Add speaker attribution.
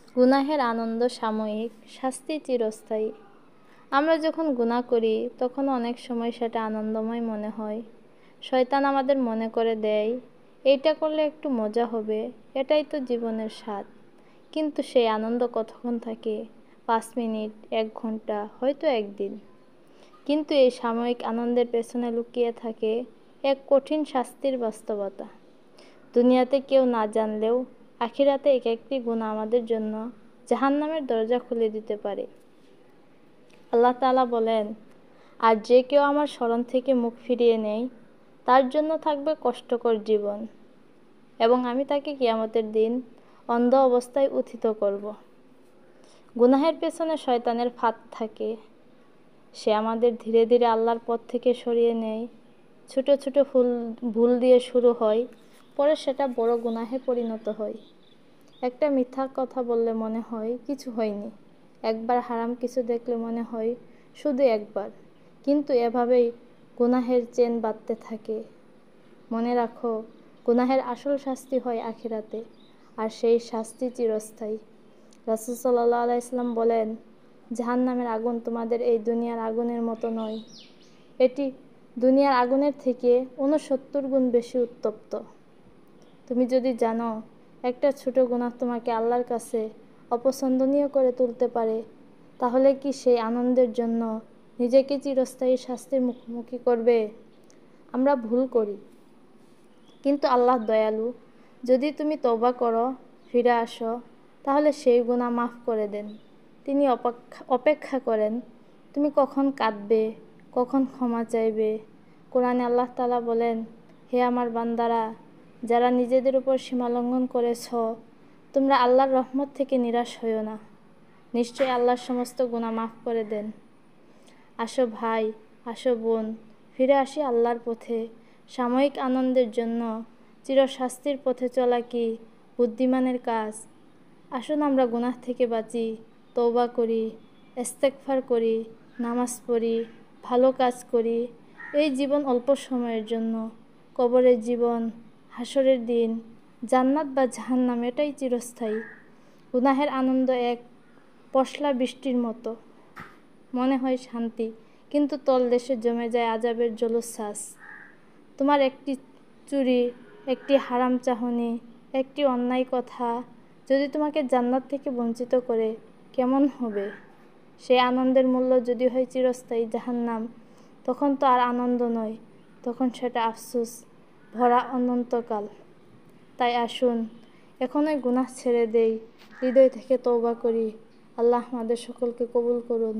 Speaker 1: গুনাহের আনন্দ সাময়িক, শাস্তি চিরস্থায়ী। আমরা যখন গুনাহ করি তখন অনেক সময় সেটা আনন্দময় মনে হয়। শয়তান আমাদের মনে করে দেয়, এইটা করলে একটু মজা হবে, এটাই তো জীবনের স্বাদ। কিন্তু সেই আনন্দ কতক্ষণ থাকে? 5 মিনিট, 1 ঘন্টা, হয়তো একদিন। কিন্তু এই সাময়িক আনন্দের পেছনে লুকিয়ে থাকে এক কঠিন শাস্তির বাস্তবতা। দুনিয়াতে কেউ না জানলেও আখিরাতে এক একটি গুনাহ আমাদের জন্য জাহান্নামের দরজা খুলে দিতে পারে। আল্লাহ তাআলা বলেন, আর যে কেউ আমার স্মরণ থেকে মুখ ফিরিয়ে নেয় তার জন্য থাকবে কষ্টকর জীবন, এবং আমি তাকে কিয়ামতের দিন অন্ধ অবস্থায় উত্থিত করব। গুনাহের পেছনে শয়তানের ফাঁদ থাকে। সে আমাদের ধীরে ধীরে আল্লাহর পথ থেকে সরিয়ে নেয়। ছোট ছোট ভুল দিয়ে শুরু হয়, পরে সেটা বড় গুনাহে পরিণত হয়। একটা মিথ্যা কথা বললে মনে হয় কিছু হয়নি, একবার হারাম কিছু দেখলে মনে হয় শুধু একবার। কিন্তু এভাবেই গুনাহের চেন বাঁধতে থাকে। মনে রাখো, গুনাহের আসল শাস্তি হয় আখিরাতে, আর সেই শাস্তি চিরস্থায়ী। রাসূল সাল্লাল্লাহু আলাইহি ওয়াসাল্লাম বলেন, জাহান্নামের আগুন তোমাদের এই দুনিয়ার আগুনের মতো নয়। এটি দুনিয়ার আগুনের থেকে 69 গুণ বেশি উত্তপ্ত। তুমি যদি জানো একটা ছোট গুনাহ তোমাকে আল্লাহর কাছে অপছন্দনীয় করে তুলতে পারে, তাহলে কি সেই আনন্দের জন্য নিজেকে চিরস্থায়ী শাস্তির মুখোমুখি করবে? আমরা ভুল করি, কিন্তু আল্লাহ দয়ালু। যদি তুমি তওবা করো, ফিরে আসো, তাহলে সেই গুনাহ মাফ করে দেন। তিনি অপেক্ষা করেন তুমি কখন কাঁদবে, কখন ক্ষমা চাইবে। কোরআনে আল্লাহ তাআলা বলেন, হে আমার বান্দারা, যারা নিজেদের উপর সীমালঙ্ঘন করেছ, তোমরা আল্লাহর রহমত থেকে নিরাশ হইও না। নিশ্চয়ই আল্লাহ সমস্ত গুনাহ মাফ করে দেন। আসো ভাই, আসো বোন, ফিরে আসি আল্লাহর পথে। সাময়িক আনন্দের জন্য চিরশাস্তির পথে চলা কি বুদ্ধিমানের কাজ? আসুন আমরা গুনাহ থেকে বাঁচি, তওবা করি, ইস্তেগফার করি, নামাজ পড়ি, ভালো কাজ করি। এই জীবন অল্প সময়ের জন্য। কবরের জীবন, হাসরের দিন, জান্নাত বা জাহান্নাম, এটাই চিরস্থায়ী। গুনাহের আনন্দ এক পশলা বৃষ্টির মতো। মনে হয় শান্তি, কিন্তু তলদেশে জমে যায় আযাবের জলোচ্ছ্বাস। তোমার একটি চুরি, একটি হারাম চাহনি, একটি অন্যায় কথা যদি তোমাকে জান্নাত থেকে বঞ্চিত করে, কেমন হবে? সেই আনন্দের মূল্য যদি হয় চিরস্থায়ী জাহান্নাম, তখন তো আর আনন্দ নয়, তখন সেটা আফসোস ভরা অনন্তকাল। তাই আসুন এখনই গুনাহ ছেড়ে দেই, হৃদয় থেকে তওবা করি। আল্লাহ আমাদের সকলকে কবুল করুন।